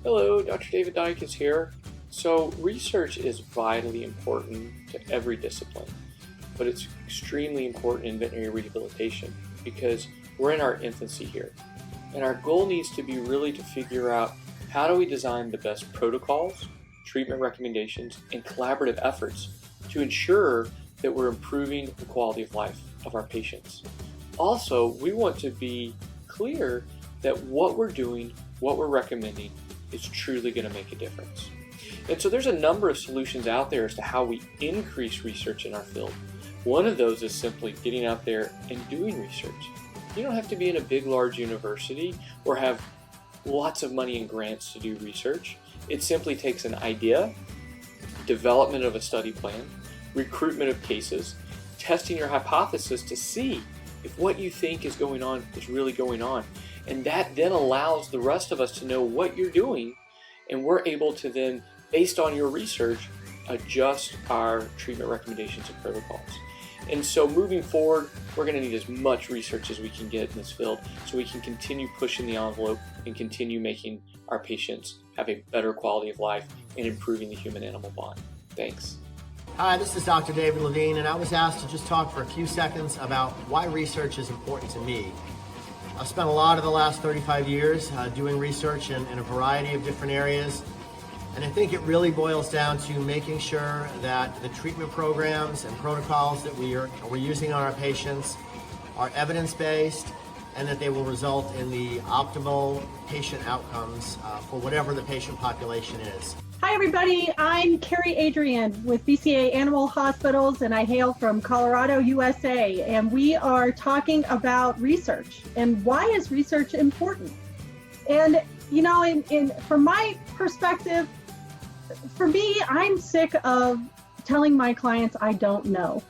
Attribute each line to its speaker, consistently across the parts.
Speaker 1: Hello, Dr. David Dykes here. So research is vitally important to every discipline, but it's extremely important in veterinary rehabilitation because we're in our infancy here. And our goal needs to be really to figure out how do we design the best protocols, treatment recommendations, and collaborative efforts to ensure that we're improving the quality of life of our patients. Also, we want to be clear that what we're doing, what we're recommending, is truly going to make a difference. And so there's a number of solutions out there as to how we increase research in our field. One of those is simply getting out there and doing research. You don't have to be in a big, large university or have lots of money and grants to do research. It simply takes an idea, development of a study plan, recruitment of cases, testing your hypothesis to see if what you think is going on is really going on. And that then allows the rest of us to know what you're doing, and we're able to then, based on your research, adjust our treatment recommendations and protocols. And so moving forward, we're going to need as much research as we can get in this field so we can continue pushing the envelope and continue making our patients have a better quality of life and improving the human-animal bond. Thanks.
Speaker 2: Hi, this is Dr. David LEVINE, and I was asked to just talk for a few seconds about why research is important to me. I've spent a lot of the last 35 years doing research in a variety of different areas, and I think it really boils down to making sure that the treatment programs and protocols that we're using on our patients are evidence-based and that they will result in the optimal patient outcomes for whatever the patient population is.
Speaker 3: Hi everybody, I'm ADRIAN with BCA Animal Hospitals, and I hail from Colorado, USA, and we are talking about research and why is research important. And you know, from my perspective, for me, I'm sick of telling my clients I don't know.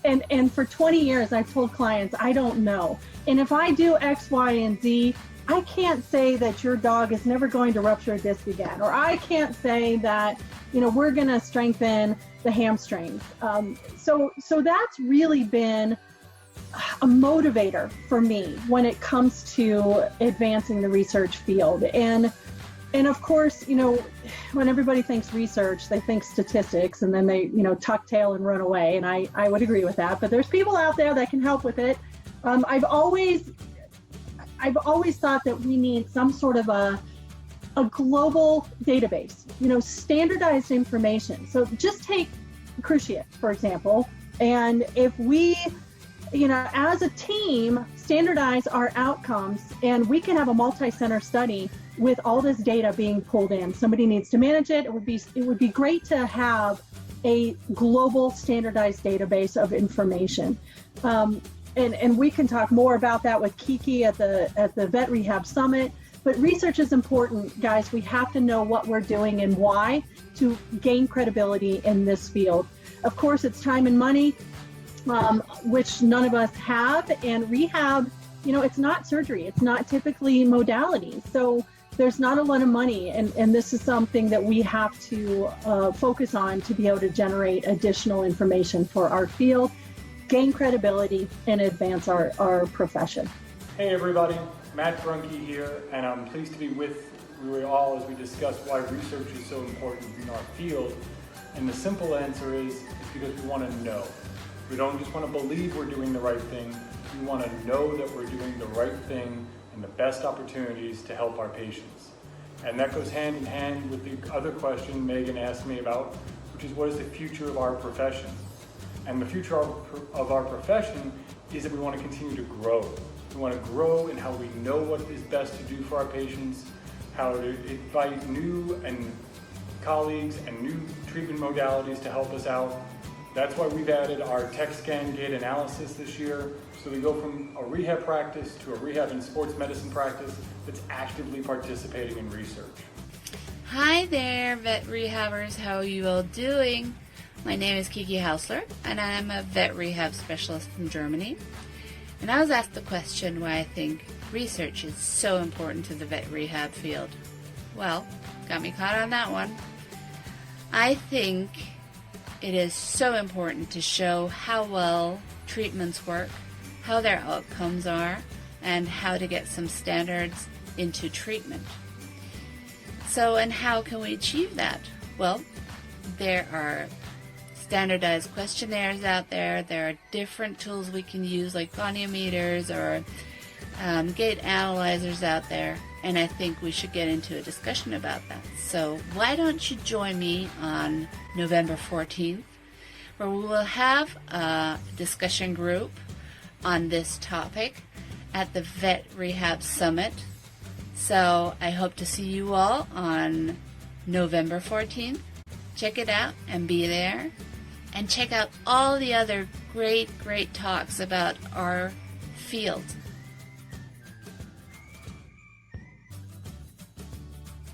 Speaker 3: And for 20 years I've told clients I don't know. And if I do X, Y, and Z, I can't say that your dog is never going to rupture a disc again, or I can't say that, you know, we're going to strengthen the hamstrings. So that's really been a motivator for me when it comes to advancing the research field. And of course, you know, when everybody thinks research, they think statistics, and then they, you know, tuck tail and run away. And I would agree with that. But there's people out there that can help with it. I've always thought that we need some sort of a global database, you know, standardized information. So just take cruciate, for example, and if we, you know, as a team, standardize our outcomes, and we can have a multi-center study with all this data being pulled in. Somebody needs to manage it. It would be great to have a global standardized database of information. And we can talk more about that with KIKI at the Vet Rehab Summit. But research is important, guys. We have to know what we're doing and why to gain credibility in this field. Of course, it's time and money, which none of us have. And rehab, you know, it's not surgery. It's not typically modality. So there's not a lot of money. And this is something that we have to focus on to be able to generate additional information for our field, gain credibility, and advance our profession.
Speaker 4: Hey everybody, Matt BRUNKE here, and I'm pleased to be with you all as we discuss why research is so important in our field. And the simple answer is it's because we want to know. We don't just want to believe we're doing the right thing, we want to know that we're doing the right thing and the best opportunities to help our patients. And that goes hand in hand with the other question Megan asked me about, which is what is the future of our profession? And the future of our profession is that we want to continue to grow. We want to grow in how we know what is best to do for our patients, how to invite new colleagues and new treatment modalities to help us out. That's why we've added our tech scan gait analysis this year. So we go from a rehab practice to a rehab and sports medicine practice that's actively participating in research.
Speaker 5: Hi there, vet rehabbers. How are you all doing? My name is Kiki HAUSSLER, and I'm a vet rehab specialist from Germany. And I was asked the question why I think research is so important to the vet rehab field. Well, got me caught on that one. I think it is so important to show how well treatments work, how their outcomes are, and how to get some standards into treatment. So, and how can we achieve that? Well, there are standardized questionnaires out there. There are different tools we can use, like goniometers or gait analyzers out there, and I think we should get into a discussion about that. So why don't you join me on November 14th, where we will have a discussion group on this topic at the Vet Rehab Summit. So I hope to see you all on November 14th. Check it out and be there. And check out all the other great talks about our field.